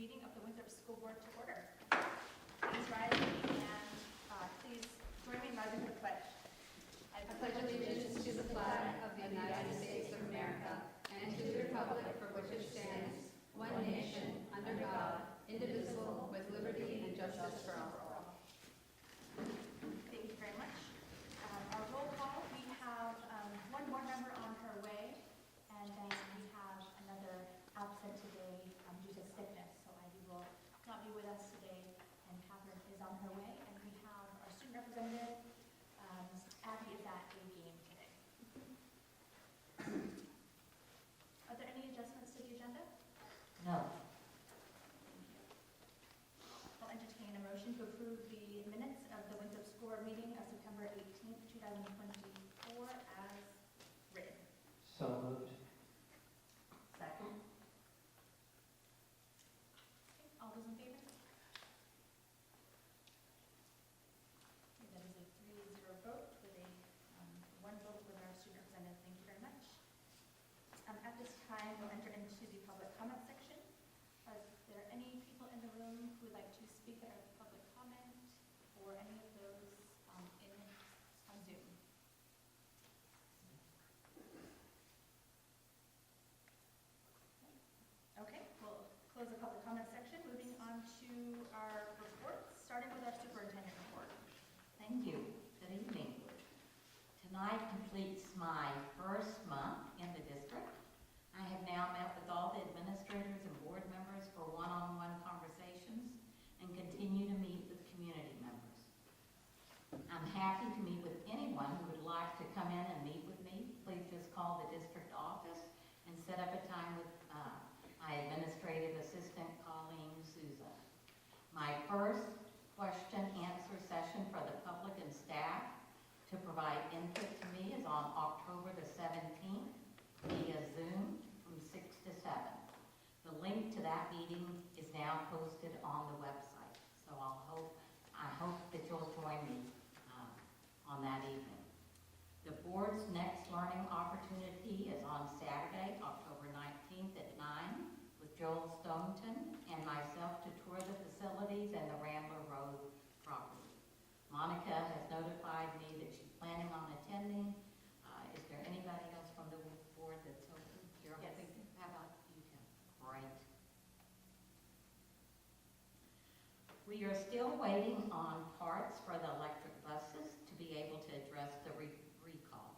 meeting of the Winthrop School Board to order. Please rise and please join me in rising for the pledge. I pledge allegiance to the flag of the United States of America and to the republic for which it stands, one nation, under God, indivisible, with liberty and justice for all. Thank you very much. Our roll call, we have one board member on her way, and then we have another absent today due to sickness. So Ivy will not be with us today, and Catherine is on her way. And we have our student representative, Abby, is at a game today. Are there any adjustments to the agenda? No. I'll entertain a motion to approve the minutes of the Winthrop School Board meeting of September 18th, 2024 as written. So moved. Second. Okay, all those in favor? Okay, that is a 3-0 vote with a one vote with our student representative. Thank you very much. At this time, we'll enter into the public comment section. Are there any people in the room who would like to speak at our public comment or any of those on Zoom? Okay, we'll close the public comment section. Moving on to our reports, starting with our superintendent report. Thank you. Good evening. Tonight completes my first month in the district. I have now met with all the administrators and board members for one-on-one conversations and continue to meet with community members. I'm happy to meet with anyone who would like to come in and meet with me. Please just call the district office and set up a time with my administrative assistant, Colleen Souza. My first question-answer session for the public and staff to provide input to me is on October the 17th via Zoom from 6 to 7. The link to that meeting is now posted on the website, so I hope that you'll join me on that evening. The board's next learning opportunity is on Saturday, October 19th at 9 with Joel Stoneton and myself to tour the facilities and the Rambler Road property. Monica has notified me that she's planning on attending. Is there anybody else from the board that's open? You're Yes. hoping? How about you, Kim? Great. We are still waiting on parts for the electric buses to be able to address the recall.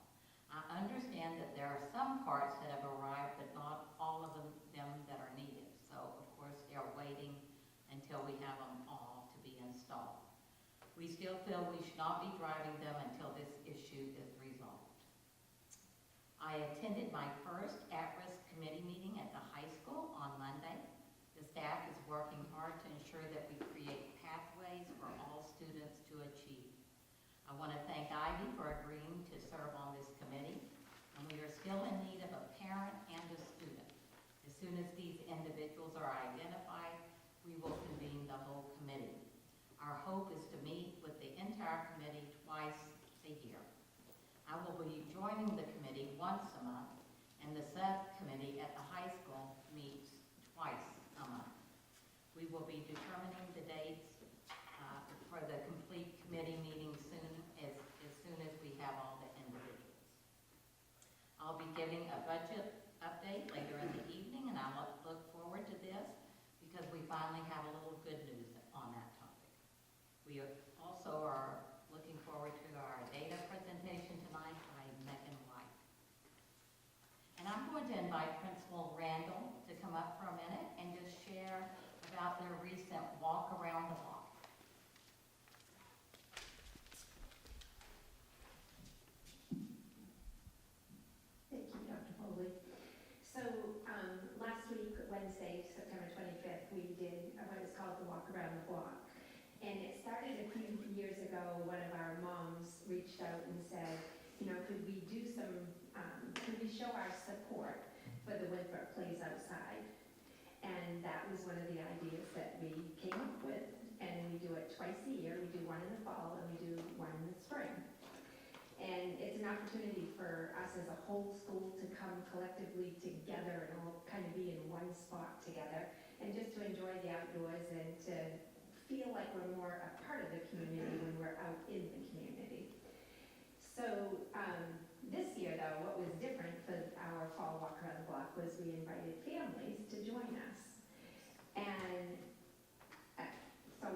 I understand that there are some parts that have arrived, but not all of them that are needed. So, of course, they're waiting until we have them all to be installed. We still feel we should not be driving them until this issue is resolved. I attended my first at-risk committee meeting at the high school on Monday. The staff is working hard to ensure that we create pathways for all students to achieve. I want to thank Ivy for agreeing to serve on this committee, and we are still in need of a parent and a student. As soon as these individuals are identified, we will convene the whole committee. Our hope is to meet with the entire committee twice a year. I will be joining the committee once a month, and the subcommittee at the high school meets twice a month. We will be determining the dates for the complete committee meeting as soon as we have all the individuals. I'll be giving a budget update later in the evening, and I look forward to this because we finally have a little good news on that topic. We also are looking forward to our data presentation tonight by Megan White. And I'm going to invite Principal Randall to come up for a minute and just share about their recent walk around the block. Thank you, Dr. Foley. So last week, Wednesday, September 25th, we did what is called the walk around the block. And it started a few years ago. One of our moms reached out and said, could we do could we show our support for the Winthrop Plays Outside? And that was one of the ideas that we came up with. And we do it twice a year. We do one in the fall and we do one in the spring. And it's an opportunity for us as a whole school to come collectively together and all kind of be in one spot together and just to enjoy the outdoors and to feel like we're more a part of the community when we're out in the community. So this year, though, what was different for our fall walk around the block was we invited families to join us. And so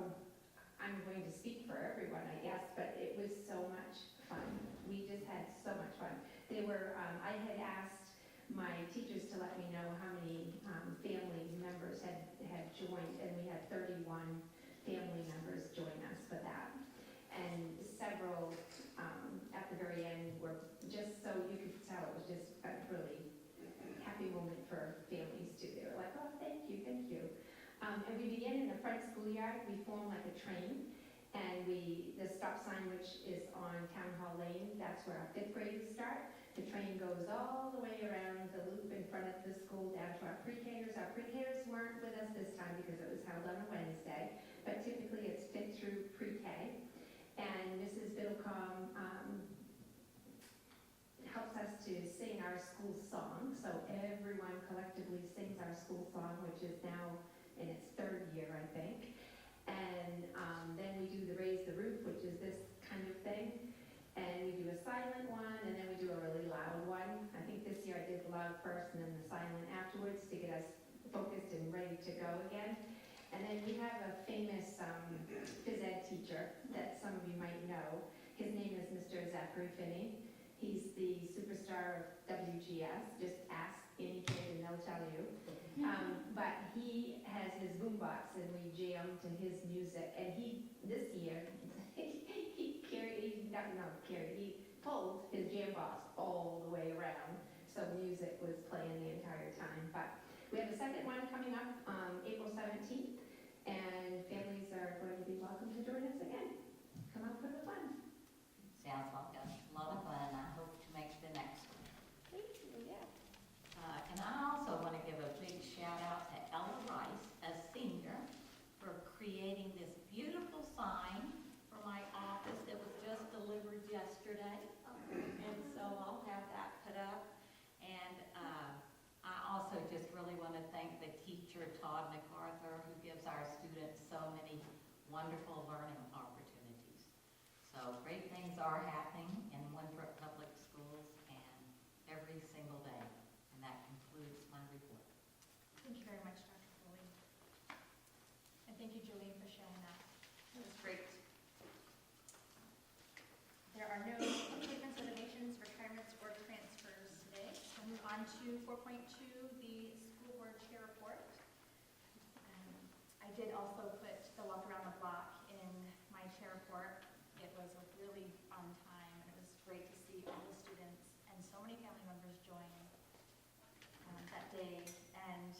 I'm going to speak for everyone, I guess, but it was so much fun. We just had so much fun. I had asked my teachers to let me know how many family members had joined, and we had 31 family members join us for that. And several at the very end were just so you could tell it was just a really happy moment for families too. They were like, oh, thank you, thank you. And we began in the front schoolyard. We formed like a train, and the stop sign, which is on Town Hall Lane, that's where our 5th graders start. The train goes all the way around the loop in front of the school down to our pre-Kers. Our pre-Kers weren't with us this time because it was held on a Wednesday, but typically it's 5th through pre-K. And Mrs. Biddlecom helps us to sing our school song. So everyone collectively sings our school song, which is now in its 3rd year, I think. And then we do the raise the roof, which is this kind of thing. And we do a silent one, and then we do a really loud one. I think this year I did the loud first and then the silent afterwards to get us focused and ready to go again. And then we have a famous phys ed teacher that some of you might know. His name is Mr. Zachary Finney. He's the superstar of WGS. Just ask any kid and they'll tell you. But he has his boombox and we jam to his music. And this year, he pulled his jam box all the way around. So music was playing the entire time. But we have a second one coming up April 17th. And families are going to be welcome to join us again. Come out for the fun. Sounds like a lot of fun. I hope to make the next one. Thank you, yeah. And I also want to give a big shout out to Ella Rice, a senior, for creating this beautiful sign for my office that was just delivered yesterday. And so I'll have that put up. And I also just really want to thank the teacher, Todd MacArthur, who gives our students so many wonderful learning opportunities. So great things are happening in Winthrop Public Schools and every single day. And that concludes my report. Thank you very much, Dr. Foley. And thank you, Jolene, for sharing that. It was great. There are no appointments, resignations, retirements, or transfers today. So we'll move on to 4.2, the school board chair report. I did also put the walk around the block in my chair report. It was a really fun time, and it was great to see all the students and so many family members join that day. And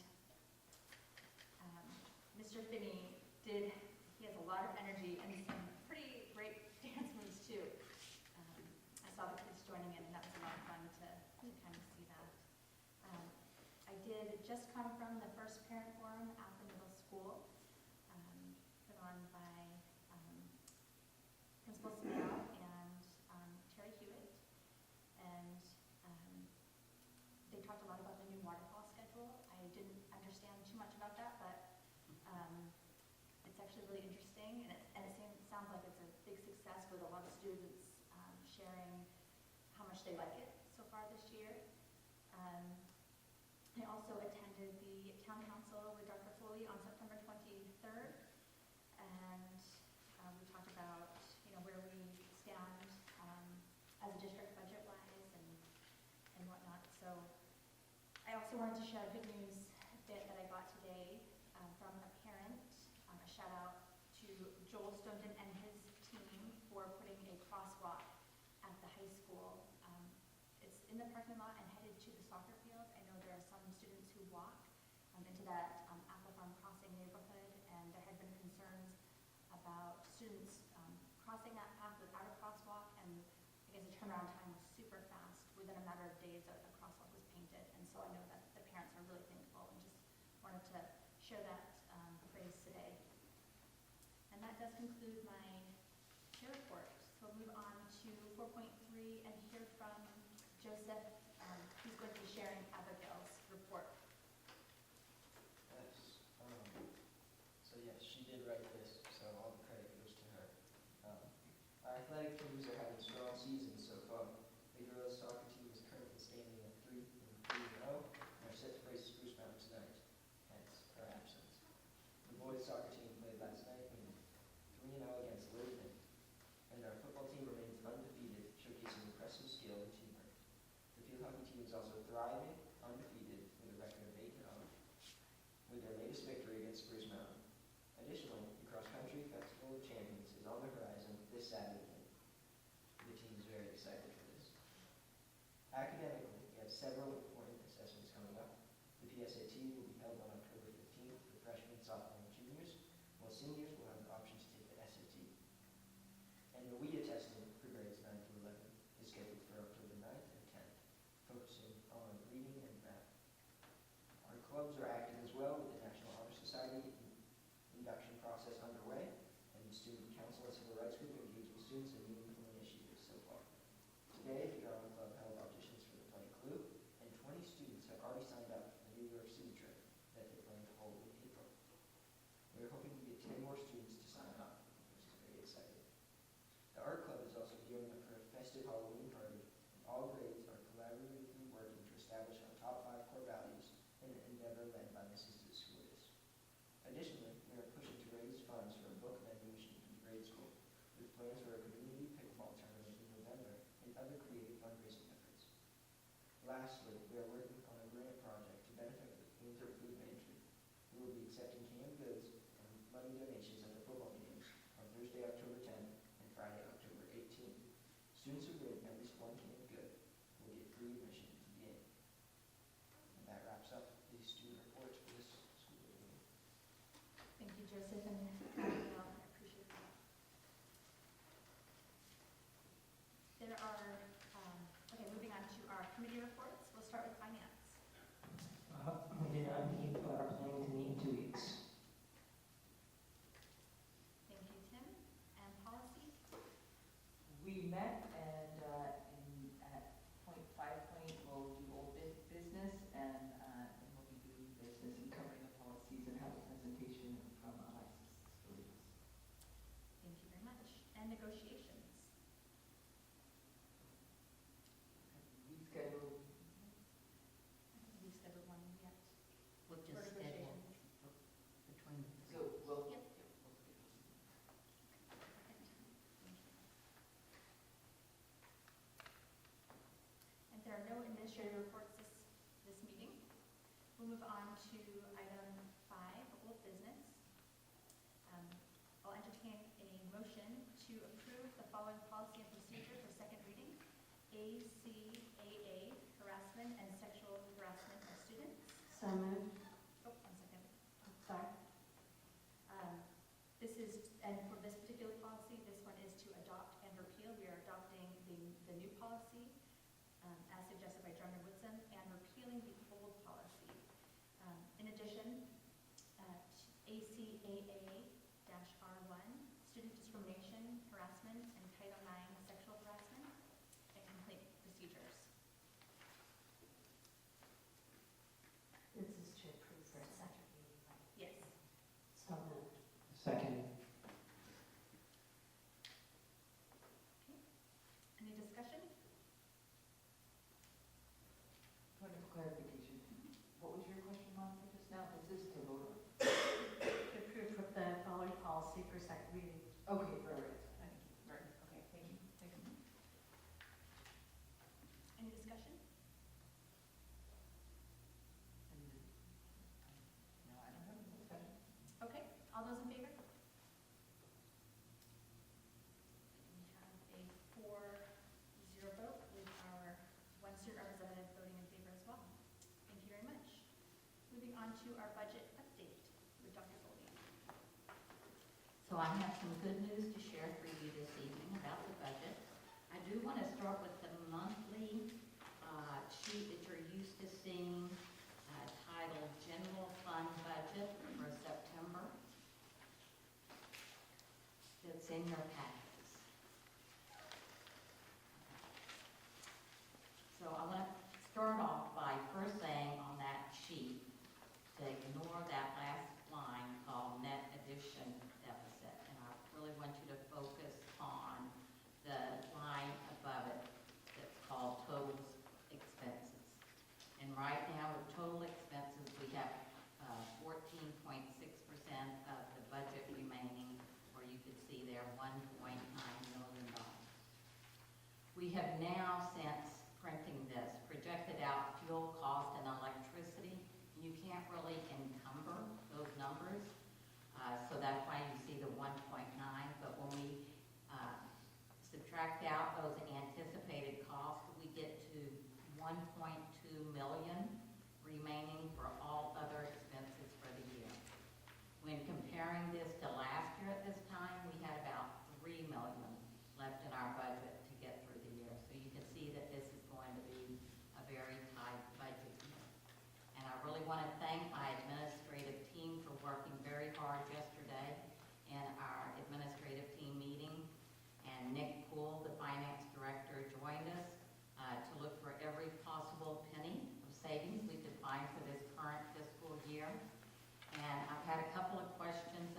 Mr. Finney he has a lot of energy and some pretty great dance moves too. I saw the kids joining in, and that was a lot of fun to kind of see that. I did just come from the first parent forum at the middle school, put on by Principal Smell and Terry Hewitt. And they talked a lot about the new waterfall schedule. I didn't understand too much about that, but it's actually really interesting, and it sounds like it's a big success with a lot of students sharing how much they like it so far this year. I also attended the town council with Dr. Foley on September 23rd, and we talked about where we stand as a district budget-wise and whatnot. So I also wanted to share a good news bit that I got today from a parent. A shout out to Joel Stoneton and his team for putting a crosswalk at the high school. It's in the parking lot and headed to the soccer field. I know there are some students who walk into that Apple Farm Crossing neighborhood, and there had been concerns about students crossing that path without a crosswalk, and I guess the turnaround time was super fast. Within a matter of days, a crosswalk was painted, and so I know that the parents are really thankful, and just wanted to share that phrase today. And that does conclude my chair report. So we'll move on to 4.3 and hear from Joseph. He's going to be sharing Abigail's report. Yes. did write this, so all the credit goes to her. Our athletic teams are having strong seasons so far. The girls' soccer team is currently standing at 3-0 and are set to face Spruce Mountain tonight, hence her absence. The boys' soccer team played last night and 3-0 against Littleton, and our football team remains undefeated, showcasing impressive skill and teamwork. The field hockey team is also thriving, undefeated, with a record of 8-0, with their latest victory against Spruce Mountain. Additionally, the Cross Country Festival of Champions is on the horizon this Saturday. The team is very excited for this. Academically, we have several important assessments coming up. The PSAT will be held on October 15th for freshmen, sophomores, and juniors, while seniors will have the option to take the SAT. And the WIA testing for grades 9 to 11 is scheduled for October 9th and 10th, focusing on reading and math. Our clubs are active as well, with the National Honor Society induction process underway, and the Student Council and Civil Rights Group engaged with students in meaningful initiatives so far. Today, the Drama Club held auditions for the play Clue, and 20 students have already signed up for the New York City trip that they plan to hold in April. We are hoping to get 10 more students to sign up, which is very exciting. The Art Club is also gearing up for a festive Halloween party, and all grades are collaboratively working to establish our top 5 core values in an endeavor led by Mrs. Descoulis. Additionally, we are pushing to raise funds for a book vending machine for the grade school, with plans for a community pickleball tournament in November and other creative fundraising efforts. Lastly, we are working on a grant project to benefit the Winthrop Food Pantry. We will be accepting canned goods and money donations at the football games on Thursday, October 10th and Friday, October 18th. Students who bring at least one canned good will get free admission to the game. And that wraps up the student reports for this school year. Thank you, Joseph, and Abigail. I appreciate that. There are, okay, moving on to our committee reports. We'll start with finance. We did not meet, but are planning to meet in 2 weeks. Thank you, Tim. And policy? We met and at point 5 point, we'll do old business and then we'll be doing business and covering the policies and have a presentation from Alexis Williams. Thank you very much. And negotiations? We scheduled, We scheduled one yet. We'll For just schedule negotiations. between the so we'll, Yep. we'll schedule. Perfect. Thank you. And there are no administrative reports this meeting. We'll move on to item 5, old business. I'll entertain a motion to approve the following policy and procedure for second reading. ACAA, harassment and sexual harassment of students. So moved. Oh, 1 second. Sorry. This is, and for this particular policy, this one is to adopt and repeal. We are adopting the new policy, as suggested by Drummer Woodson, and repealing the old policy. In addition, ACAA-R1, student discrimination, harassment, and Title IX sexual harassment, and complaint procedures. This is to approve for a second reading, right? Yes. So moved. Second. Any discussion? Point of clarification, what was your question, Monica, just now? Is this to vote on? To approve for the following policy for second reading. Okay, right, thank you, right, okay, thank you. Any discussion? No, I don't have any discussion. Okay, all those in favor? We have a 4-0 vote with our 1 student representative voting in favor as well. Thank you very much. Moving on to our budget update with Dr. Foley. So I have some good news to share for you this evening about the budget. I do want to start with the monthly sheet that you're used to seeing, titled General Fund Budget for September. That's in your packets. So I want to start off by first saying on that sheet to ignore that last line called net addition their $1.9 million. We have now, since printing this, projected out fuel cost and electricity. You can't really encumber those numbers, so that's why you see the 1.9, but when we subtract out those anticipated costs, we get to 1.2 million remaining for all other expenses for the year. When comparing this to last year at this time, we had about 3 million left in our budget to get through the year. So you can see that this is going to be a very tight budget year. And I really want to thank my administrative team for working very hard yesterday in our administrative team meeting. And Nick Poole, the finance director, joined us to look for every possible penny of savings we could find for this current fiscal year. And I've had a couple of questions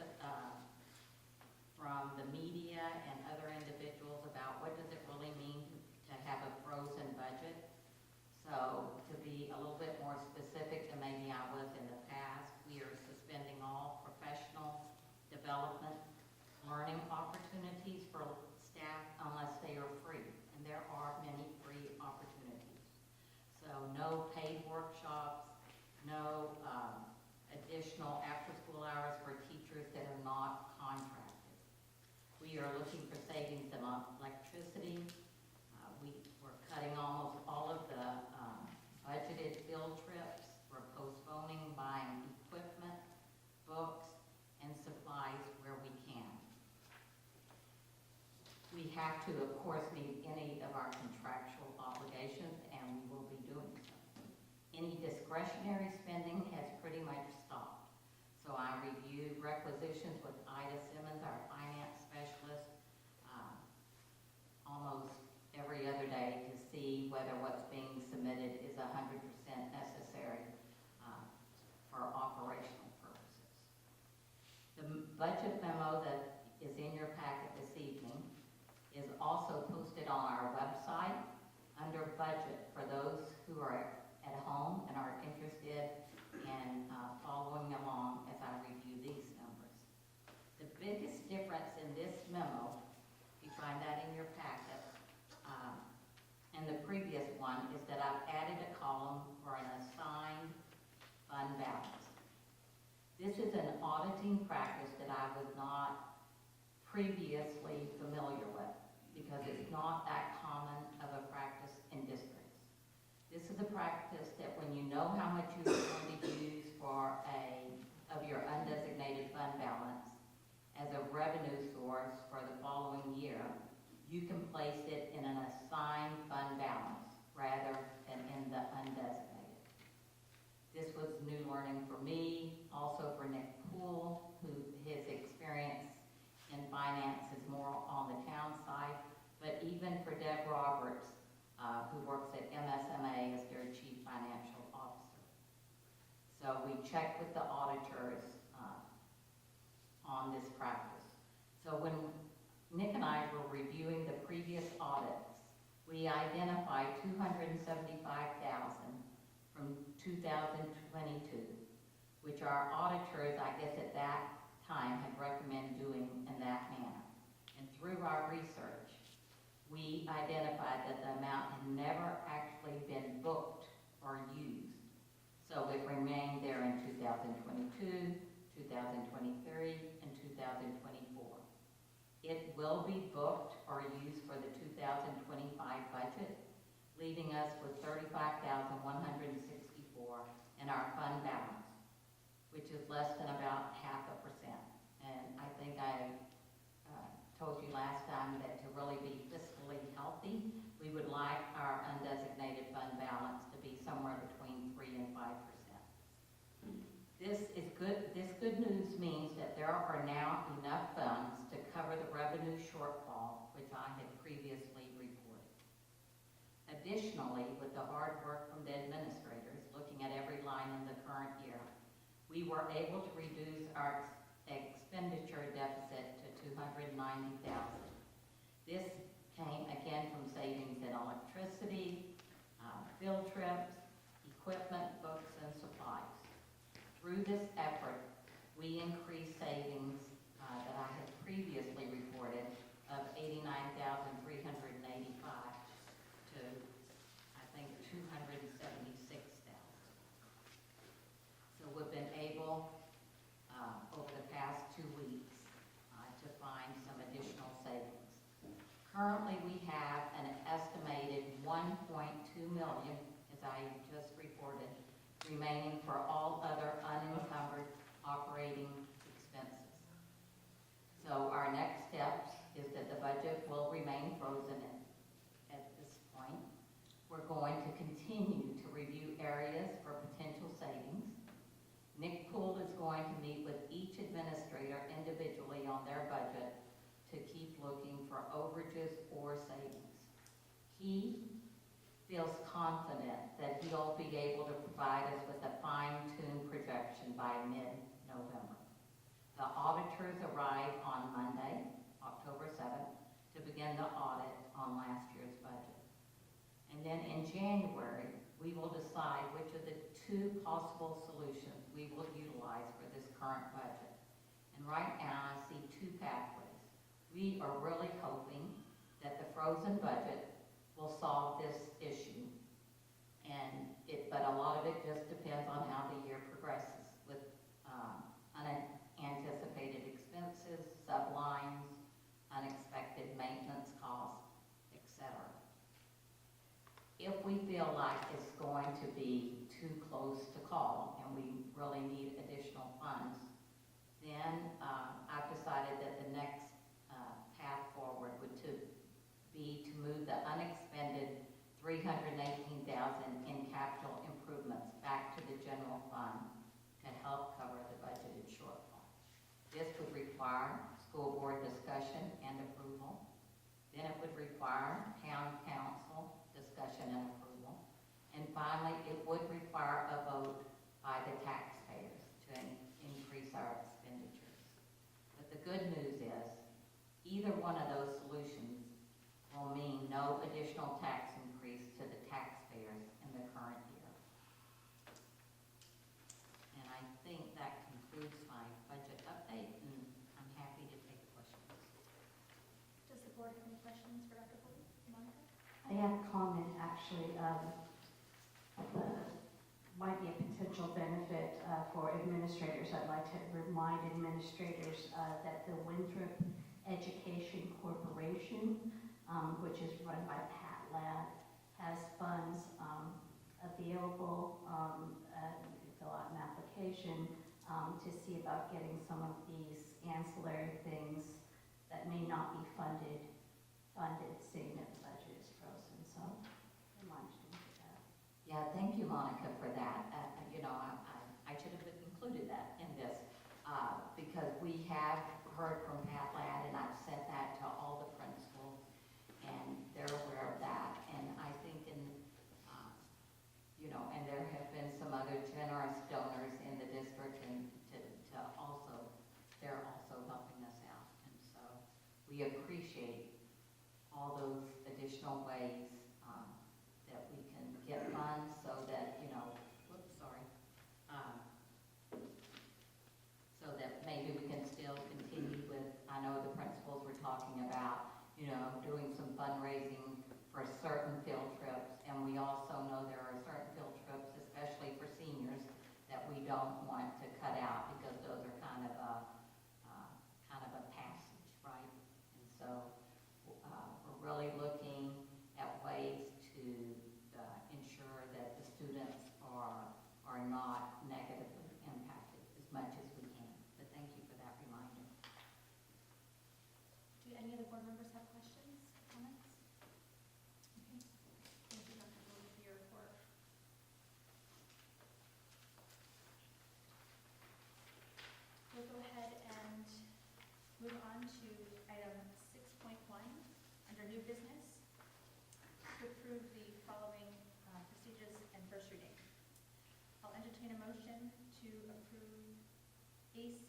from the media and other individuals about what does it really mean to have a frozen budget. So to be a little bit more specific than maybe I was in the past, we are suspending all professional development, learning opportunities for staff unless they are free. And there are many free opportunities. So no paid workshops, no additional after-school hours for teachers that are not contracted. We are looking for savings in electricity. We're cutting almost all of the budgeted field trips. We're postponing buying equipment, books, and supplies where we can. We have to, of course, meet any of our contractual obligations, and we will be doing so. Any discretionary spending has pretty much stopped. So I review requisitions with Ida Simmons, our finance specialist, almost every other day to see whether what's being submitted is 100% necessary for operational purposes. The budget memo that is in your packet this evening is also posted on our website under budget for those who are at home and are interested in following along as I review these numbers. The biggest difference in this memo, you find that in your packet, and the previous one, is that I've added a column for an assigned fund balance. This is an auditing practice that I was not previously familiar with because it's not that common of a practice in districts. This is a practice that when you know how much you're going to use of your undesignated fund balance as a revenue source for the following year, you can place it in an assigned fund balance rather than in the undesignated. This was new learning for me, also for Nick Poole, who his experience in finance is more on the town side, but even for Deb Roberts, who works at MSMA as their chief financial officer. So we checked with the auditors on this practice. So when Nick and I were reviewing the previous audits, we identified $275,000 from 2022, which our auditors, I guess at that time, had recommended doing in that manner. And through our research, we identified that the amount had never actually been booked or used. So it remained there in 2022, 2023, and 2024. It will be booked or used for the 2025 budget, leaving us with $35,164 in our fund balance, which is less than about 0.5%. And I think I told you last time that to really be fiscally healthy, we would like our undesignated fund balance to be somewhere between 3 and 5%. This is good. This good news means that there are now enough funds to cover the revenue shortfall, which I had previously reported. Additionally, with the hard work from the administrators, looking at every line in the current year, we were able to reduce our expenditure deficit to $290,000. This came again from savings in electricity, field trips, equipment, books, and supplies. Through this effort, we increased savings that I had previously reported of 89,385 to, I think, 276,000. So we've been able, over the past 2 weeks, to find some additional savings. Currently, we have an estimated 1.2 million, as I just reported, remaining for all other unencumbered operating expenses. So our next steps is that the budget will remain frozen at this point. We're going to continue to review areas for potential savings. Nick Poole is going to meet with each administrator individually on their budget to keep looking for overages or savings. He feels confident that he'll be able to provide us with a fine-tuned projection by mid-November. The auditors arrive on Monday, October 7th, to begin the audit on last year's budget. And then in January, we will decide which of the 2 possible solutions we will utilize for this current budget. And right now, I see 2 pathways. We are really hoping that the frozen budget will solve this issue. But a lot of it just depends on how the year progresses with unanticipated expenses, sublines, unexpected maintenance costs, etc. If we feel like it's going to be too close to call and we really need additional funds, then I've decided that the next path forward would be to move the unexpended $318,000 in capital improvements back to the general fund to help cover the budgeted shortfall. This would require school board discussion and approval. Then it would require town council discussion and approval. And finally, it would require a vote by the taxpayers to increase our expenditures. But the good news is, either one of those solutions will mean no additional tax increase to the taxpayers in the current year. And I think that concludes my budget update, and I'm happy to take questions. Does the board have any questions for Dr. Poole? Monica? I have a comment, actually. Might be a potential benefit for administrators. I'd like to remind administrators that the Winthrop Education Corporation, which is run by Pat Ladd, has funds available. Fill out an application to see about getting some of these ancillary things that may not be funded, seeing that the budget is frozen. So, remind you of that. Yeah, thank you, Monica, for that. I should have included that in this because we have heard from Pat Ladd, and I've sent that to all the principals, and they're aware of that. And I think and there have been some other generous donors in the district, and they're also helping us out. And so we appreciate all those additional ways that we can get funds so that, so that maybe we can still continue with, I know the principals were talking about, doing some fundraising for certain field trips, and we also know there are certain field trips, especially for seniors, that we don't want to cut out because those are kind of a passage, right? And so we're really looking at ways to ensure that the students are not negatively impacted as much as we can. But thank you for that reminder. Do any of the board members have questions, comments? Okay. Thank you, Dr. Poole, for your report. We'll go ahead and move on to item 6.1 under new business to approve the following procedures and first reading. I'll entertain a motion to approve AC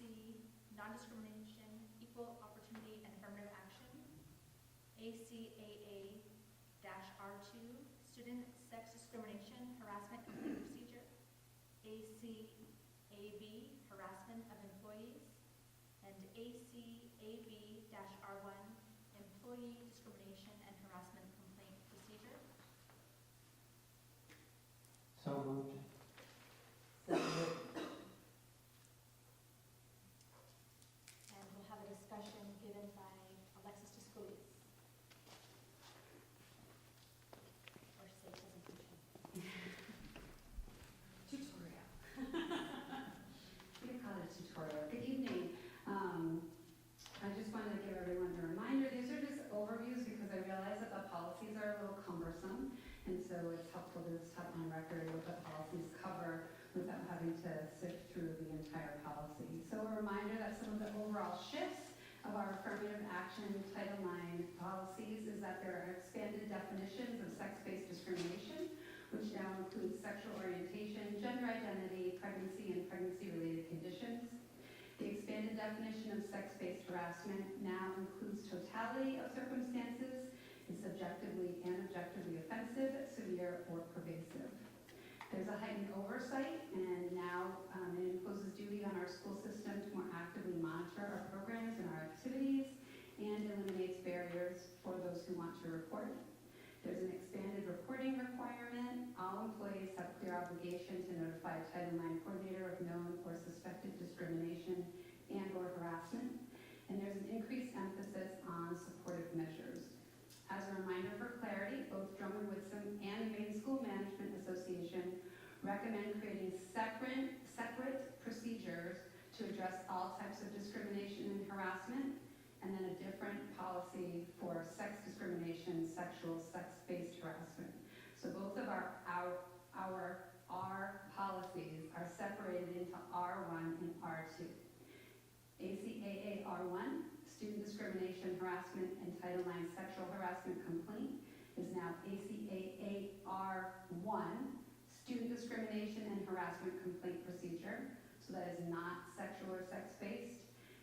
non-discrimination, equal opportunity and affirmative action, ACAA-R2 student sex discrimination harassment complaint procedure, ACAB harassment of employees, and ACAB ACAB-R1 Employee Discrimination and Harassment Complaint Procedure. So moved. Seconded. And we'll have a discussion given by Alexis Tiscoulis. Or say presentation. Tutorial. We call it a tutorial. Good evening. I just wanted to give everyone a reminder. These are just overviews because I realize that the policies are a little cumbersome, and so it's helpful to just have on record what the policies cover without having to sift through the entire policy. So a reminder that some of the overall shifts of our affirmative action Title IX policies is that there are expanded definitions of sex-based discrimination, which now includes sexual orientation, gender identity, pregnancy, and pregnancy-related conditions. The expanded definition of sex-based harassment now includes totality of circumstances, is subjectively and objectively offensive, severe, or pervasive. There's a heightened oversight, and now it imposes duty on our school system to more actively monitor our programs and our activities, and eliminates barriers for those who want to report. There's an expanded reporting requirement. All employees have clear obligation to notify a Title IX coordinator of known or suspected discrimination and/or harassment. And there's an increased emphasis on supportive measures. As a reminder for clarity, both Drummond-Whitson and the Maine School Management Association recommend creating separate procedures to address all types of discrimination and harassment, and then a different policy for sex discrimination, sexual, sex-based harassment. So both of our policies are separated into R1 and R2. ACAA R1, Student Discrimination, Harassment, and Title IX Sexual Harassment Complaint, is now ACAA R1, Student Discrimination and Harassment Complaint Procedure. So that is not sexual or sex-based.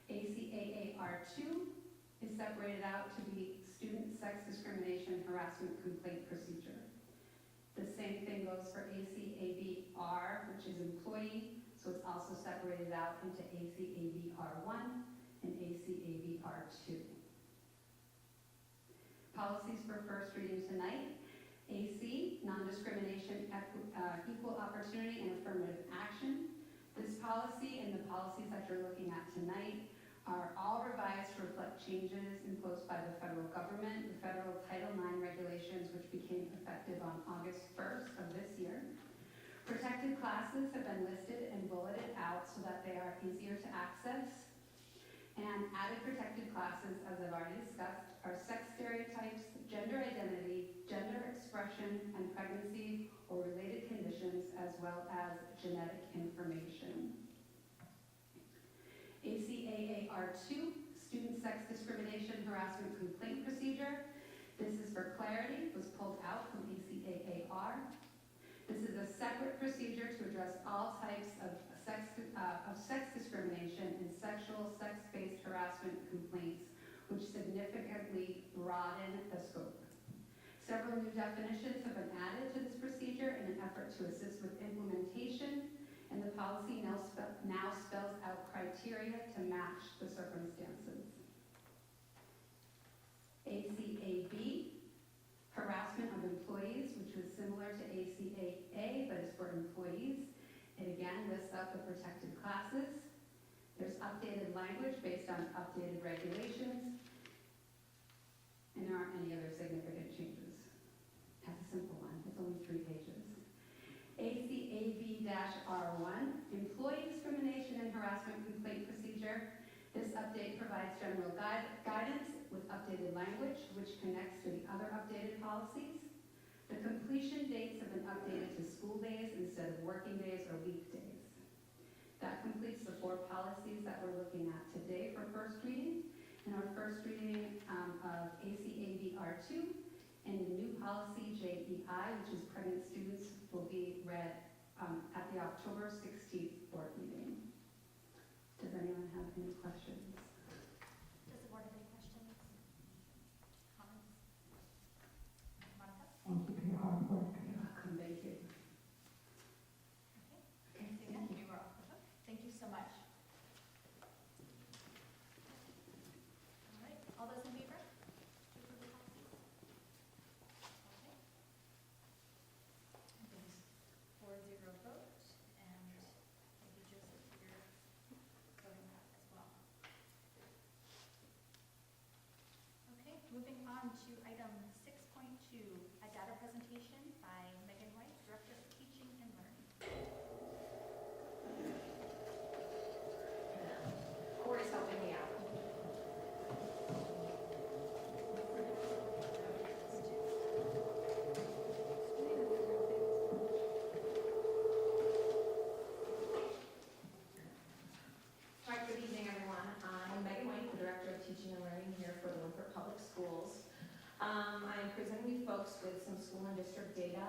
ACAA R2 is separated out to be Student Sex Discrimination Harassment Complaint Procedure. The same thing goes for ACAB-R, which is Employee, so it's also separated out into ACAB-R1 and ACAB-R2. Policies for first reading tonight. AC, non-discrimination, equal opportunity, and affirmative action. This policy and the policies that you're looking at tonight are all revised to reflect changes imposed by the federal government, the federal Title IX regulations, which became effective on August 1st of this year. Protected classes have been listed and bulleted out so that they are easier to access. And added protected classes, as I've already discussed, are sex stereotypes, gender identity, gender expression, and pregnancy or related conditions, as well as genetic information. ACAA R2, Student Sex Discrimination Harassment Complaint Procedure. This is for clarity, was pulled out from ACAA R. This is a separate procedure to address all types of sex discrimination and sexual, sex-based harassment complaints, which significantly broaden the scope. Several new definitions have been added to this procedure in an effort to assist with implementation, and the policy now spells out criteria to match the circumstances. ACAB, harassment of employees, which was similar to ACAA, but is for employees. It again lists out the protected classes. There's updated language based on updated regulations, and there aren't any other significant changes. That's a simple one. It's only 3 pages. ACAB-R1, Employee Discrimination and Harassment Complaint Procedure. This update provides general guidance with updated language, which connects to the other updated policies. The completion dates have been updated to school days instead of working days or weekdays. That completes the 4 policies that we're looking at today for first reading. And our first reading of ACAB-R2 and the new policy JEI, which is pregnant students, will be read at the October 16th board meeting. Does anyone have any questions? Does the board have any questions? Comments? Monica? Thank you for your hard work. You're welcome. Thank you. Okay. Again, you are off the hook. Thank you so much. I'm presenting you folks with some school and district data.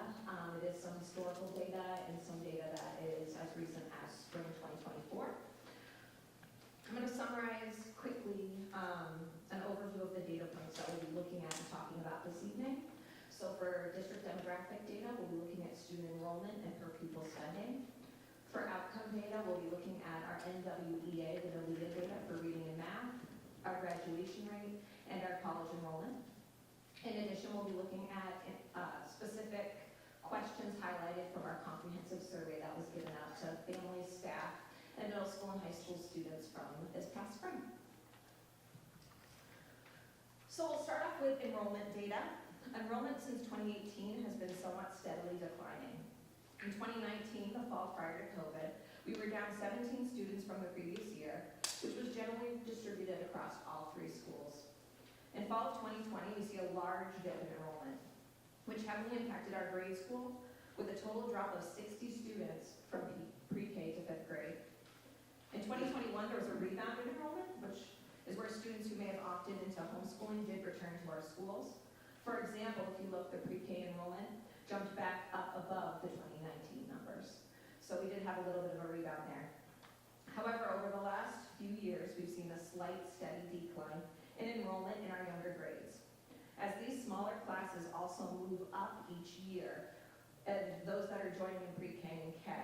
It is some historical data and some data that is as recent as spring 2024. I'm going to summarize quickly an overview of the data points that we'll be looking at and talking about this evening. So for district demographic data, we'll be looking at student enrollment and per pupil spending. For outcome data, we'll be looking at our NWEA, the WPS data for reading and math, our graduation rate, and our college enrollment. In addition, we'll be looking at specific questions highlighted from our comprehensive survey that was given out to families, staff, and middle school and high school students from this past spring. So we'll start off with enrollment data. Enrollment since 2018 has been somewhat steadily declining. In 2019, the fall prior to COVID, we were down 17 students from the previous year, which was generally distributed across all 3 schools. In fall of 2020, we see a large dip in enrollment, which heavily impacted our grade school, with a total drop of 60 students from pre-K to 5th grade. In 2021, there was a rebound in enrollment, which is where students who may have opted into homeschooling did return to our schools. For example, if you look, the pre-K enrollment jumped back up above the 2019 numbers. So we did have a little bit of a rebound there. However, over the last few years, we've seen a slight, steady decline in enrollment in our younger grades. As these smaller classes also move up each year, and those that are joining in pre-K and K,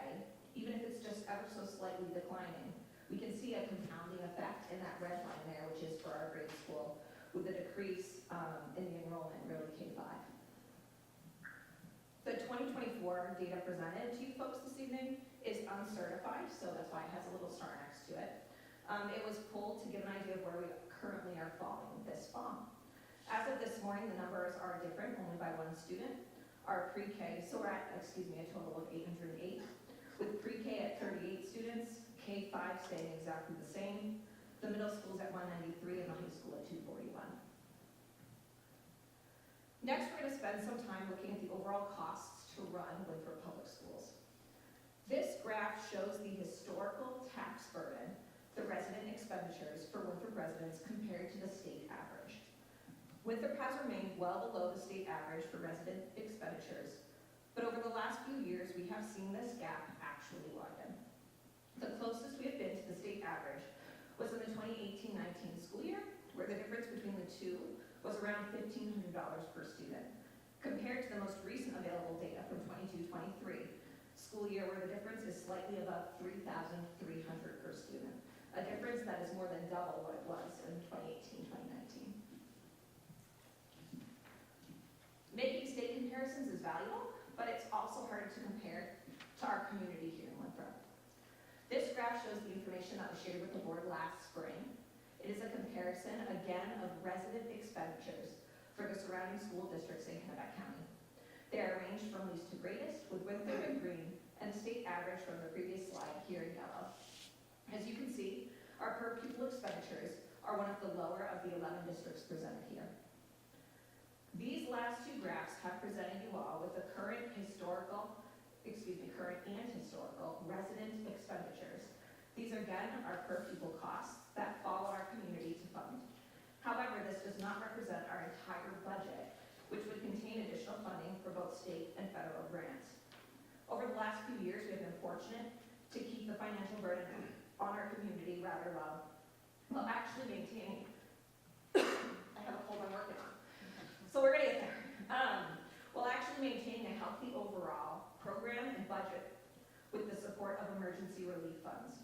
even if it's just ever so slightly declining, we can see a compounding effect in that red line there, which is for our grade school, with a decrease in the enrollment really K-5. The 2024 data presented to you folks this evening is uncertified, so that's why it has a little star next to it. It was pulled to give an idea of where we currently are falling this fall. As of this morning, the numbers are different, only by 1 student. Our pre-K, so we're at, a total of 808, with pre-K at 38 students, K-5 staying exactly the same. The middle school's at 193 and the high school at 241. Next, we're going to spend some time looking at the overall costs to run Winthrop Public Schools. This graph shows the historical tax burden, the resident expenditures for Winthrop residents compared to the state average. Winthrop has remained well below the state average for resident expenditures, but over the last few years, we have seen this gap actually widen. The closest we have been to the state average was in the 2018-19 school year, where the difference between the two was around $1,500 per student, compared to the most recent available data from 22-23 school year, where the difference is slightly above $3,300 per student, a difference that is more than double what it was in 2018-2019. Making state comparisons is valuable, but it's also harder to compare to our community here in Winthrop. This graph shows the information that was shared with the board last spring. It is a comparison, again, of resident expenditures for the surrounding school districts in Kennebec County. They are arranged from least to greatest, with Winthrop in green, and the state average from the previous slide here in yellow. As you can see, our per pupil expenditures are one of the lower of the 11 districts presented here. These last 2 graphs have presented you all with the current and historical resident expenditures. These again are per pupil costs that follow our community to fund. However, this does not represent our entire budget, which would contain additional funding for both state and federal grants. Over the last few years, we have been fortunate to keep the financial burden on our community rather low, while actually maintaining, I have a whole one working on, so we're gonna get there. While actually maintaining a healthy overall program and budget with the support of emergency relief funds,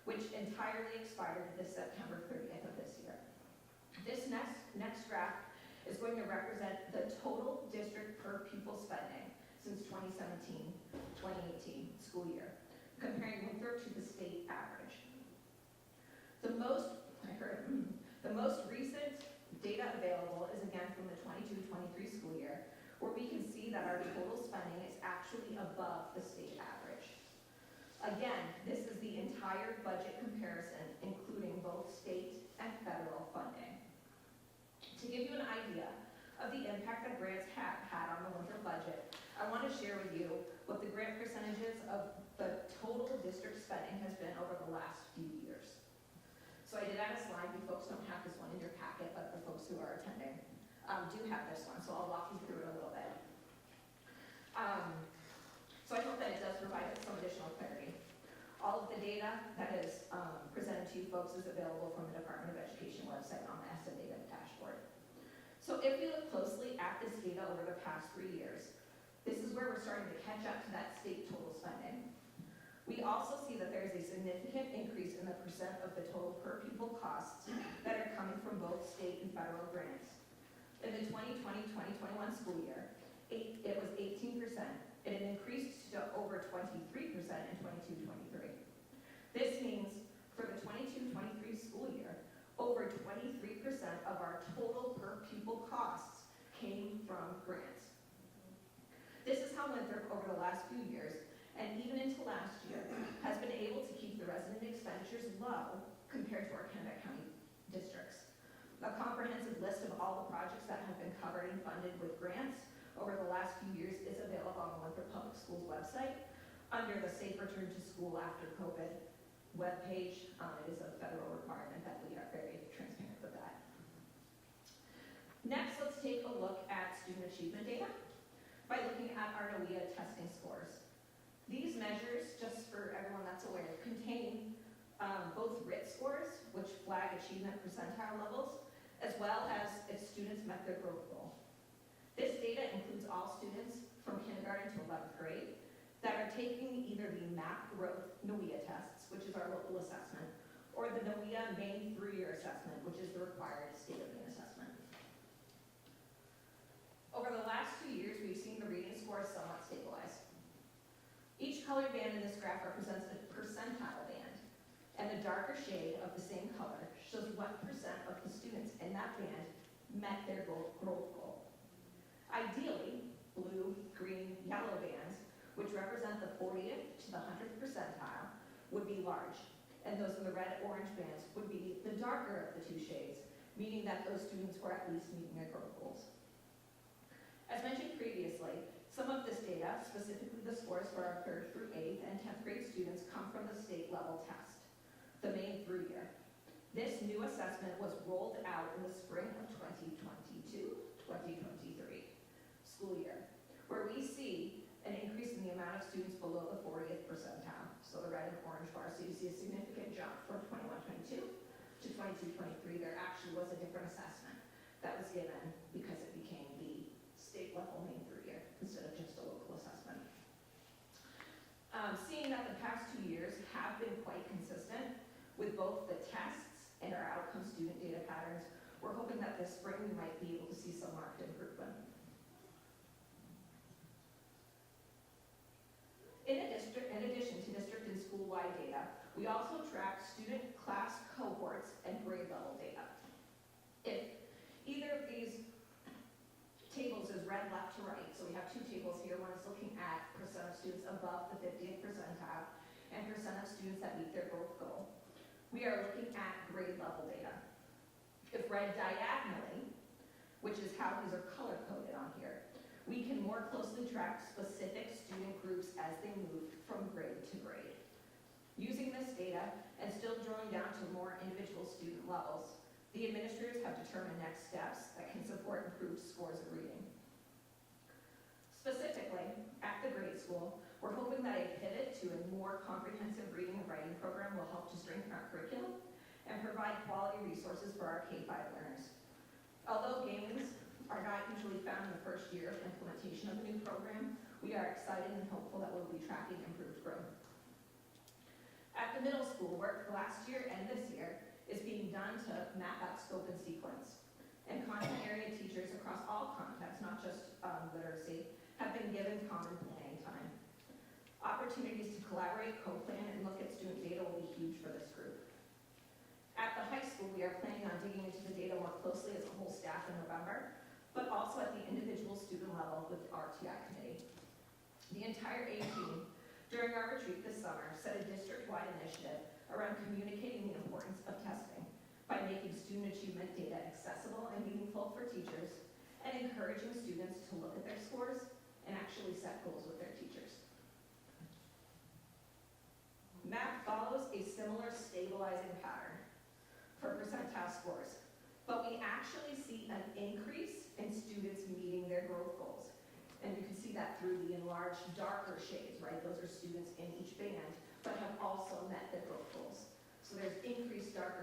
which entirely expired this September 30th of this year. This next graph is going to represent the total district per pupil spending since 2017-2018 school year, comparing Winthrop to the state average. The most recent data available is again from the 22-23 school year, where we can see that our total spending is actually above the state average. Again, this is the entire budget comparison, including both state and federal funding. To give you an idea of the impact that grants have had on the Winthrop budget, I want to share with you what the grant percentages of the total district spending has been over the last few years. So I did add a slide. You folks don't have this one in your packet, but the folks who are attending do have this one. So folks, is available from the Department of Education website on the SM data dashboard. So if we look closely at this data over the past 3 years, this is where we're starting to catch up to that state total spending. We also see that there is a significant increase in the percent of the total per pupil costs that are coming from both state and federal grants. In the 2020-2021 school year, it was 18%, and it increased to over 23% in 22-23. This means for the 22-23 school year, over 23% of our total per pupil costs came from grants. This is how Winthrop, over the last few years, and even into last year, has been able to keep the resident expenditures low compared to our Kennebec County districts. A comprehensive list of all the projects that have been covered and funded with grants over the last few years is available on the Winthrop Public Schools website under the Safe Return to School After COVID webpage. It is a federal requirement that we are very transparent with that. Next, let's take a look at student achievement data by looking at our NOEA testing scores. These measures, just for everyone that's aware, contain both RIT scores, which flag achievement percentile levels, as well as if students met their growth goal. This data includes all students from kindergarten to 11th grade that are taking either the MAP growth NOEA tests, which is our local assessment, or the NOEA main 3-year assessment, which is the required state of main assessment. Over the last 2 years, we've seen the reading scores somewhat stabilize. Each colored band in this graph represents a percentile band, and the darker shade of the same color shows what percent of the students in that band met their growth goal. Ideally, blue, green, yellow bands, which represent the 40th to the 100th percentile, would be large, and those in the red-orange bands would be the darker of the two shades, meaning that those students were at least meeting their growth goals. As mentioned previously, some of this data, specifically the scores for our 3rd through 8th and 10th grade students, come from the state level test, the main 3-year. This new assessment was rolled out in the spring of 2022-2023 school year, where we see an increase in the amount of students below the 40th percentile, so the red and orange bars. So you see a significant jump from 21-22 to 22-23. There actually was a different assessment that was given because it became the state level main 3-year instead of just a local assessment. Seeing that the past 2 years have been quite consistent with both the tests and our outcome student data patterns, we're hoping that this spring we might be able to see some marked improvement. In addition to district and school-wide data, we also track student class cohorts and grade level data. If either of these tables is read left to right, so we have 2 tables here. One is looking at percent of students above the 50th percentile and percent of students that meet their growth goal. We are looking at grade level data. If read diagonally, which is how these are color coded on here, we can more closely track specific student groups as they move from grade to grade. Using this data and still drilling down to more individual student levels, the administrators have determined next steps that can support improved scores of reading. Specifically, at the grade school, we're hoping that a pivot to a more comprehensive reading and writing program will help to strengthen our curriculum and provide quality resources for our K-5 learners. Although gains are not usually found in the first year of implementation of the new program, we are excited and hopeful that we'll be tracking improved growth. At the middle school, work last year and this year is being done to map out scope and sequence. And content area teachers across all contexts, not just literacy, have been given common planning time. Opportunities to collaborate, co-plan, and look at student data will be huge for this group. At the high school, we are planning on digging into the data more closely as a whole staff in November, but also at the individual student level with the RTI committee. The entire A team, during our retreat this summer, set a district-wide initiative around communicating the importance of testing by making student achievement data accessible and meaningful for teachers and encouraging students to look at their scores and actually set goals with their teachers. MAP follows a similar stabilizing pattern for percentile scores, but we actually see an increase in students meeting their growth goals. And you can see that through the enlarged darker shades, right? Those are students in each band, but have also met their growth goals. So there's increased darker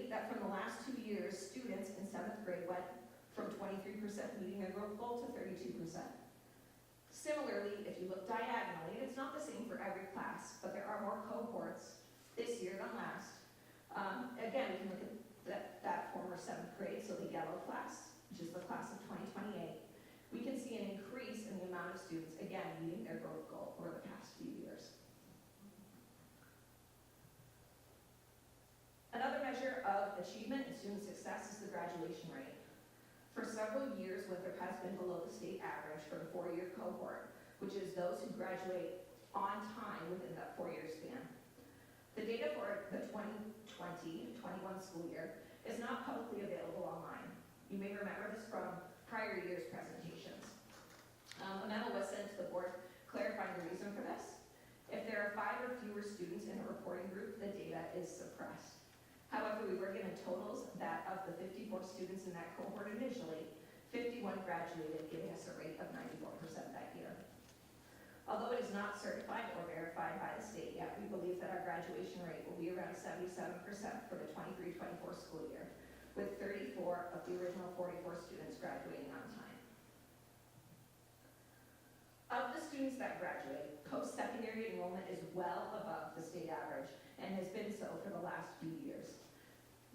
state that from the last 2 years, students in 7th grade went from 23% meeting their growth goal to 32%. Similarly, if you look diagonally, and it's not the same for every class, but there are more cohorts this year than last. Again, we can look at that former 7th grade, so the yellow class, which is the class of 2028. We can see an increase in the amount of students, again, meeting their growth goal over the past few years. Another measure of achievement and student success is the graduation rate. For several years, Winthrop has been below the state average for the 4-year cohort, which is those who graduate on time within that 4-year span. The data for the 2020-21 school year is not publicly available online. You may remember this from prior year's presentations. A memo was sent to the board clarifying the reason for this. If there are 5 or fewer students in a reporting group, the data is suppressed. However, we were given totals that of the 54 students in that cohort initially, 51 graduated, giving us a rate of 94% that year. Although it is not certified or verified by the state yet, we believe that our graduation rate will be around 77% for the 23-24 school year, with 34 of the original 44 students graduating on time. Of the students that graduate, post-secondary enrollment is well above the state average and has been so for the last few years.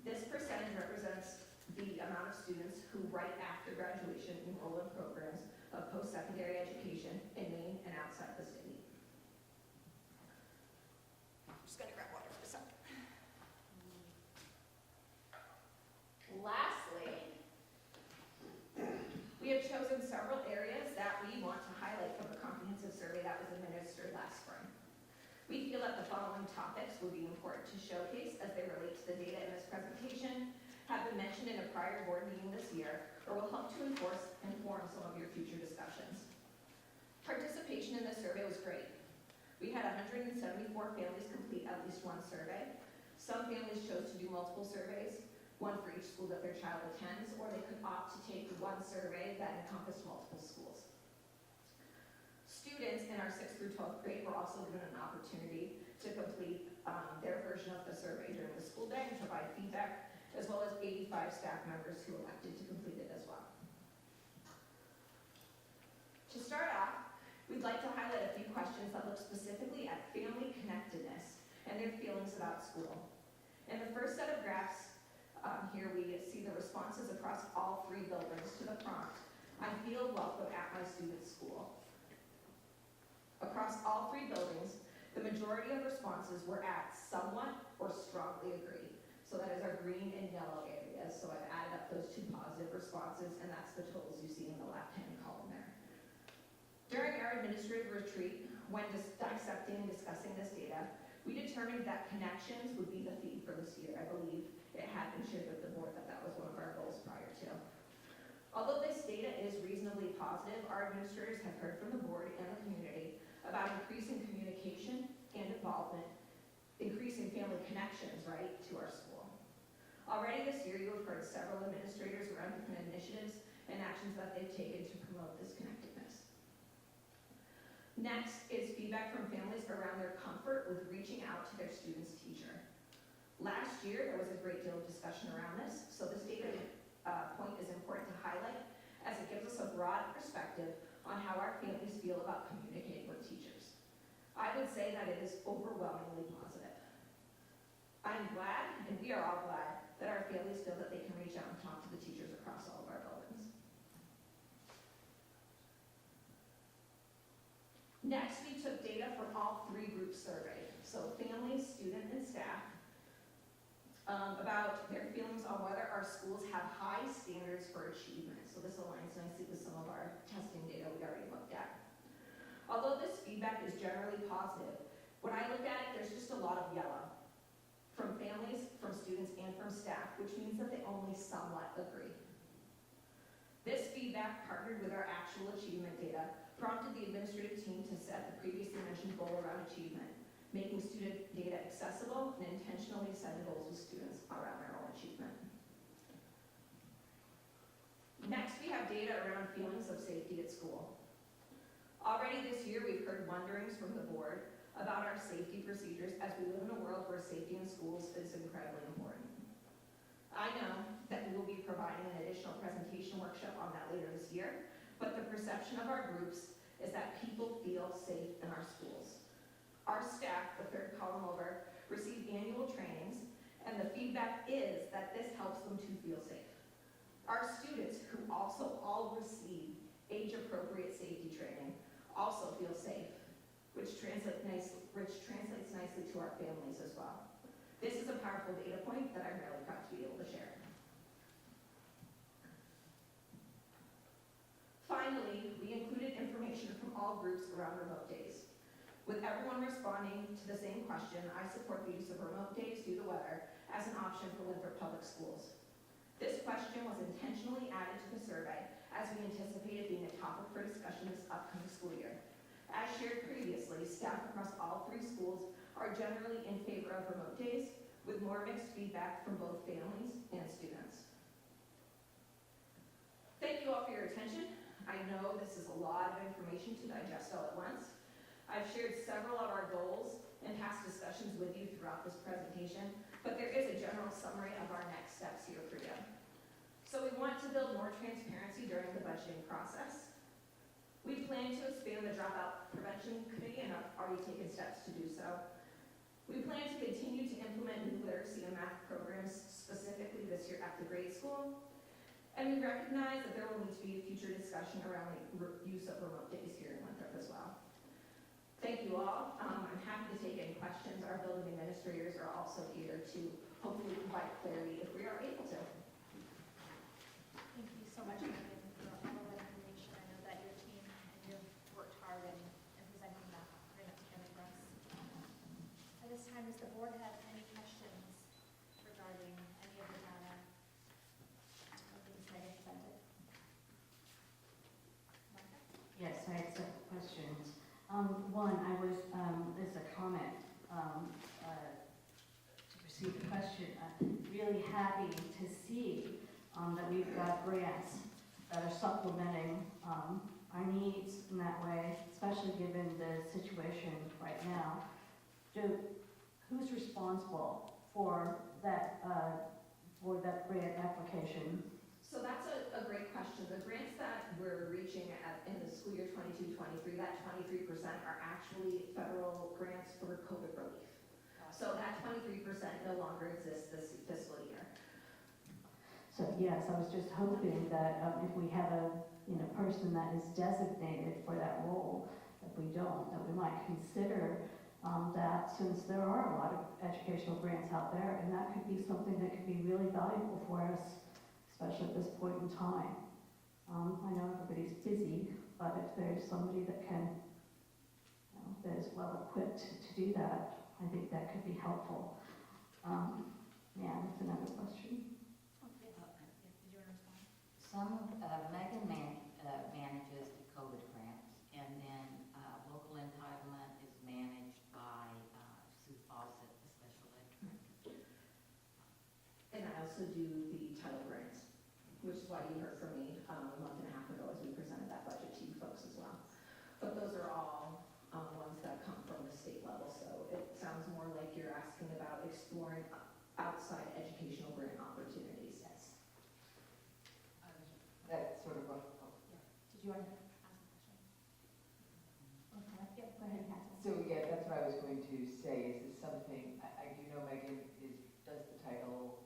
This percentage represents the amount of students who right after graduation enroll in programs of post-secondary education in Maine and outside the state. I'm just gonna grab water for a second. Lastly, we have chosen several areas that we want to highlight from the comprehensive survey that was administered last spring. We feel that the following topics would be important to showcase as they relate to the data in this presentation, have been mentioned in a prior board meeting this year, or will help to inform some of your future discussions. Participation in this survey was great. We had 174 families complete at least one survey. Some families chose to do multiple surveys, one for each school that their child attends, or they could opt to take one survey that encompassed multiple schools. Students in our 6th through 12th grade were also given an opportunity to complete their version of the survey during the school day and provide feedback, as well as 85 staff members who elected to complete it as well. To start off, we'd like to highlight a few questions that look specifically at family connectedness and their feelings about school. In the first set of graphs, here we see the responses across all 3 buildings to the prompt, "I feel welcome at my student's school." Across all 3 buildings, the majority of responses were at somewhat or strongly agree. So that is our green and yellow areas. So I've added up those 2 positive responses, and that's the totals you see in the left-hand column there. During our administrative retreat, when dissecting and discussing this data, we determined that connections would be the theme for this year. I believe it had been shared with the board that that was one of our goals prior to. Although this data is reasonably positive, our administrators have heard from the board and the community about increasing communication and involvement, increasing family connections, right, to our school. Already this year, you have heard several administrators around different initiatives and actions that they've taken to promote this connectedness. Next is feedback from families around their comfort with reaching out to their student's teacher. Last year, there was a great deal of discussion around this, so this data point is important to highlight as it gives us a broad perspective on how our families feel about communicating with teachers. I would say that it is overwhelmingly positive. I'm glad, and we are all glad, that our families feel that they can reach out and talk to the teachers across all of our buildings. Next, we took data from all 3 groups surveyed, so families, student, and staff, about their feelings on whether our schools have high standards for achievement. So this aligns nicely with some of our testing data we already looked at. Although this feedback is generally positive, when I look at it, there's just a lot of yellow from families, from students, and from staff, which means that they only somewhat agree. This feedback, partnered with our actual achievement data, prompted the administrative team to set the previously mentioned goal around achievement, making student data accessible and intentionally setting goals with students around their own achievement. Next, we have data around feelings of safety at school. Already this year, we've heard wonderings from the board about our safety procedures as we live in a world where safety in schools is incredibly important. I know that we will be providing an additional presentation workshop on that later this year, but the perception of our groups is that people feel safe in our schools. Our staff, the third column over, receive annual trainings, and the feedback is that this helps them to feel safe. Our students, who also all receive age-appropriate safety training, also feel safe, which translates nicely to our families as well. This is a powerful data point that I'm really proud to be able to share. Finally, we included information from all groups around remote days. With everyone responding to the same question, I support the use of remote days due to weather as an option for Winthrop Public Schools. This question was intentionally added to the survey as we anticipated being a topic for discussion this upcoming school year. As shared previously, staff across all 3 schools are generally in favor of remote days, with more mixed feedback from both families and students. Thank you all for your attention. I know this is a lot of information to digest all at once. I've shared several of our goals and past discussions with you throughout this presentation, but there is a general summary of our next steps here for you. So we want to build more transparency during the budgeting process. We plan to expand the Dropout Prevention Committee and have already taken steps to do so. We plan to continue to implement new literacy and math programs specifically this year at the grade school. And we recognize that there will need to be a future discussion around the use of remote days here in Winthrop as well. Thank you all. I'm happy to take any questions. Our building administrators are also here to hopefully provide clarity if we are able to. Thank you so much, Megan, for all of that information. I know that your team and you've worked hard in presenting that, putting it together for us. At this time, does the board have any questions regarding any of the data? Anything Megan presented? Martha? Yes, I had several questions. One, I was, as a comment, to receive the question, really happy to see that we've got grants that are supplementing our needs in that way, especially given the situation right now. Who's responsible for that grant application? So that's a great question. The grants that we're reaching at in the school year 22-23, that 23% are actually federal grants for COVID relief. So that 23% no longer exists this fiscal year. So yes, I was just hoping that if we have a person that is designated for that role, if we don't, that we might consider that, since there are a lot of educational grants out there, and that could be something that could be really valuable for us, especially at this point in time. I know everybody's busy, but if there's somebody that can, that is well equipped to do that, I think that could be helpful. Yeah, that's another question. Did you want to respond? Megan manages the COVID grants, and then local entitlement is managed by Sue Fawcett, the special ed director. And I also do the title grants, which is why you heard from me a month and a half ago as we presented that budget to you folks as well. But those are all ones that come from the state level, so it sounds more like you're asking about exploring outside educational grant opportunities. Yes. That's sort of what, Did you want to ask a question? Okay. Yep, go ahead, Kathy. so yeah, that's what I was going to say. Is this something, I do know Megan does the title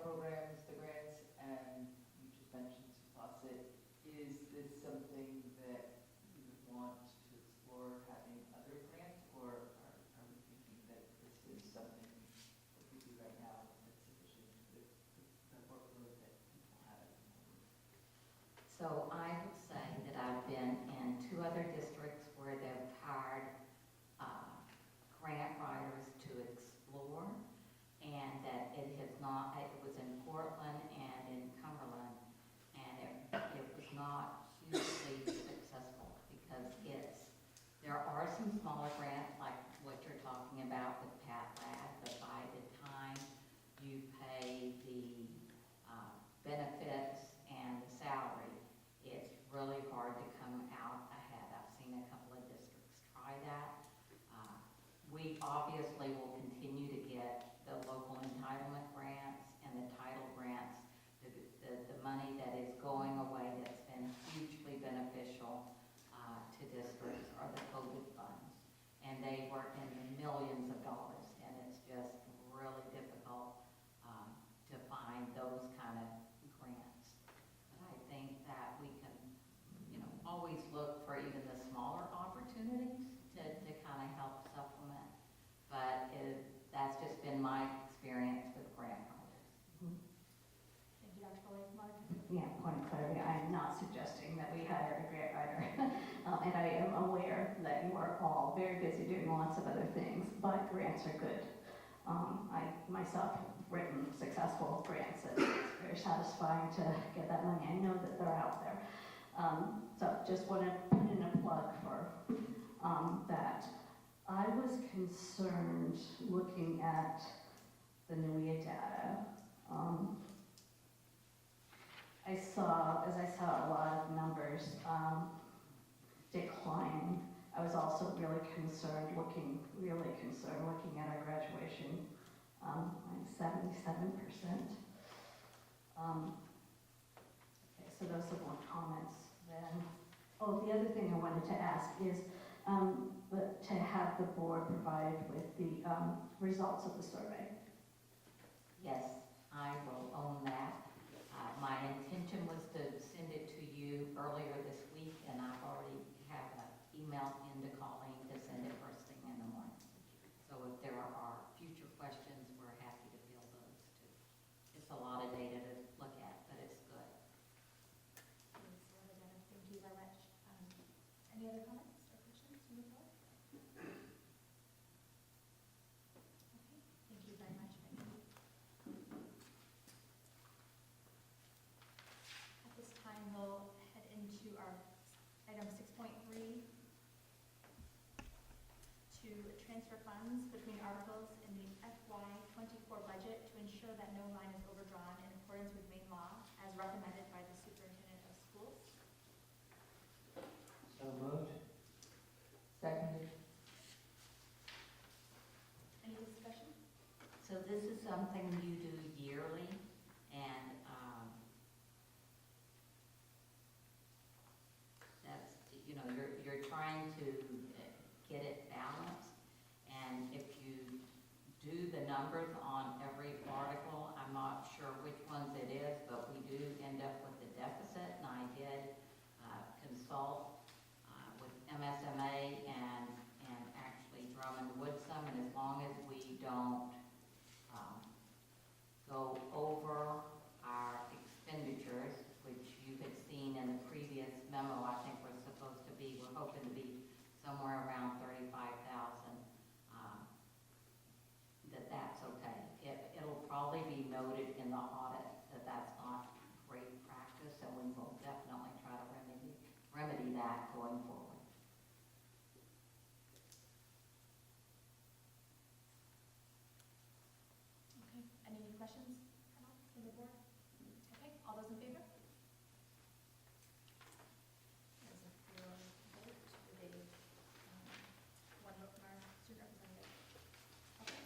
programs, the grants, and you just mentioned Fawcett. Is this something that you would want to explore having other grants, or are we thinking that this is something that we do right now that's sufficient with the workload that people have at the moment? So I would say that I've been in 2 other districts where they've hired grant writers to explore, and that it has not, it was in Portland and in Cumberland, and it was not hugely successful because there are some smaller grants like what you're talking about with Pat Lab, but by the time you pay the benefits and the salary, it's really hard to come out ahead. I've seen a couple of districts try that. We obviously will continue to get the local entitlement grants and the title they were in the millions of dollars, and it's just really difficult to find those kind of grants. But I think that we can, always look for even the smaller opportunities to kind of help supplement. But that's just been my experience with grant writers. Thank you, Dr. Foley. Mark? Yeah, point of clarity, I am not suggesting that we hire a grant writer. And I am aware that you are all very busy doing lots of other things, but grants are good. I myself have written successful grants, and it's very satisfying to get that money. I know that they're out there. So just want to put in a plug for that. I was concerned looking at the NUIA data. As I saw a lot of numbers declining, I was also really concerned looking at our graduation, like 77%. Okay, so those are more comments then. Oh, the other thing I wanted to ask is to have the board provide with the results of the survey. Yes, I will own that. My intention was to send it to you earlier this week, and I've already have an email into Colleen to send it first thing in the morning. So if there are future questions, we're happy to field those too. It's a lot of data to look at, but it's good. Thanks, Loretta. Thank you very much. Any other comments or questions from the board? Okay, thank you very much, Becky. At this time, we'll head into our item 6.3 to transfer funds between articles in the FY24 budget to ensure that no line is overdrawn in accordance with Maine law as recommended by the superintendent of schools. So moved. Seconded. Any discussion? So this is something you do yearly, and that's, you're trying to get it balanced. And if you do the numbers on every article, I'm not sure which ones it is, but we do end up with a deficit. And I did consult with MSMA and actually Drummond Woodsum, and as long as we don't go over our expenditures, which you had seen in the previous memo, I think we're hoping to be somewhere around 35,000, that's okay. It'll probably be noted in the audit that that's not great practice, and we will definitely try to remedy that going forward. Okay, any questions from the board? Okay, all those in favor? There's a 4 vote with a 1 vote from our student representative. Okay.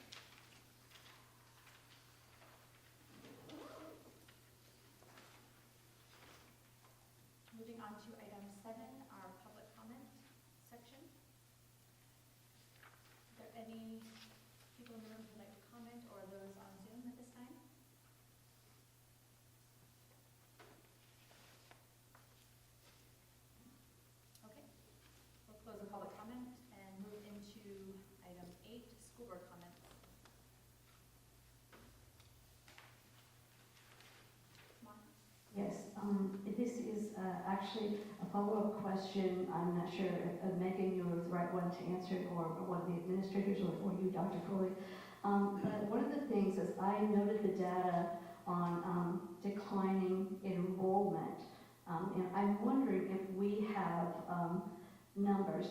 Moving on to item 7, our public comment section. Are there any people in the room who'd like to comment, or those on Zoom at this time? Okay. We'll close the public comment and move into item 8, school board comments. Mark? Yes, this is actually a follow-up question. I'm not sure if Megan, you were the right one to answer it, or one of the administrators, or you, Dr. Foley. But one of the things is I noted the data on declining enrollment, and I'm wondering if we have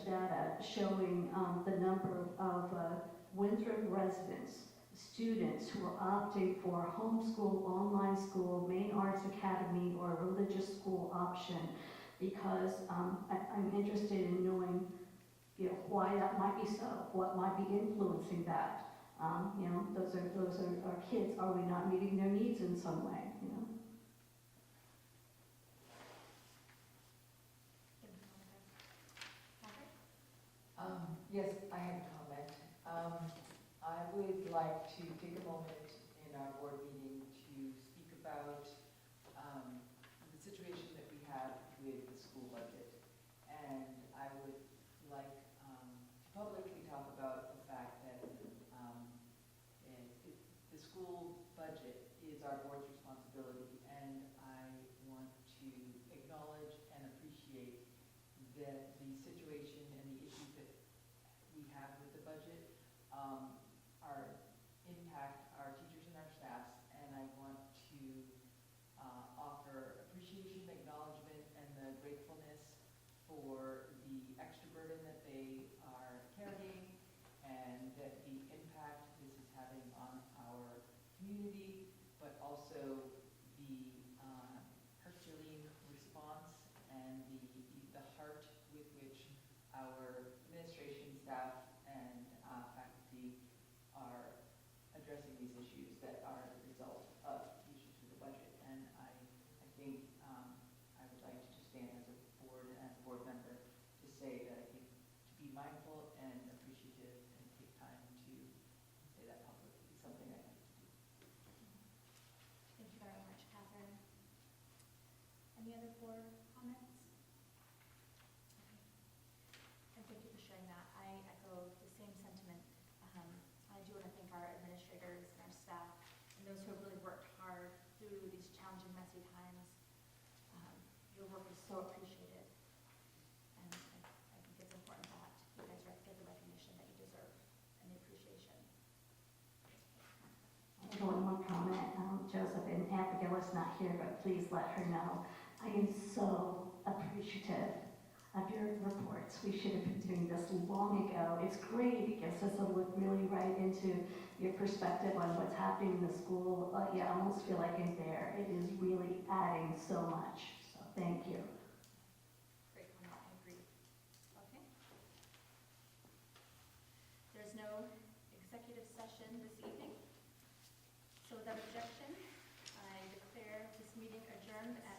data showing the number of Winthrop residents, students who are opting for homeschool, online school, Maine Arts Academy, or a religious school option, because I'm interested in knowing, why that might be so, what might be influencing that. Those are our kids. Are we not meeting their needs in some way? Thank you, Monica. Catherine? Yes, I had a comment. like to take a moment in our board meeting to speak about the situation that we have with the school budget. And I would like to publicly talk about the fact that the school budget is our board's responsibility, and I want to acknowledge and appreciate that the situation and the issues that we have with the budget impact our teachers and our staffs, and I want to offer appreciation, acknowledgement, and the gratefulness for the extra burden that they are carrying and that the impact this is having on our community, but also the Herculean response and the heart with which our administration, staff, and faculty are addressing these issues that are the result of the issues with the budget. And I think I would like to just stand as a board member to say that I think to be mindful and appreciative and take time to say that publicly is something I like to do. Thank you very much, Catherine. Any other board comments? Okay. And thank you for sharing that. I echo the same sentiment. I do want to thank our administrators and our staff and those who have really worked hard through these challenging, messy times. Your work is so appreciated. And I think it's important that you guys get the recognition that you deserve and the appreciation. One more comment, Joseph, and Abigail is not here, but please let her know. I am so appreciative of your reports. We should have been doing this long ago. It's great. It gives us a look really right into your perspective on what's happening in the school. Yeah, I almost feel like I'm there. It is really adding so much. So thank you. Great comment, I agree. Okay. There's no executive session this evening. So without objection, I declare this meeting adjourned at